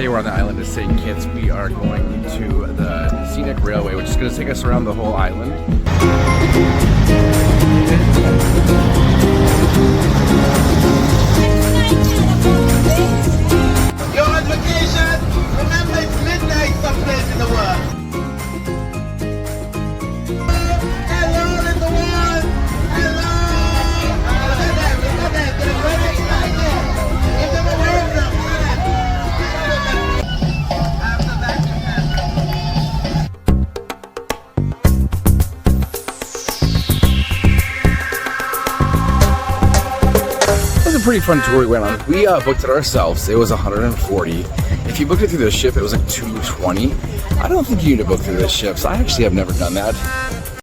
Today we're on the island of St. Kitts. We are going to the Scenic Railway, which is going to take us around the whole island. You're on vacation? Remember it's midnight someplace in the world. Hello little one! Hello! Look at them, they're very excited. Give them a wave now, after that you It was a pretty fun tour we went on. We booked it ourselves. It was 140. If you booked it through the ship, it was like 220. I don't think you need to book through the ships. I actually have never done that.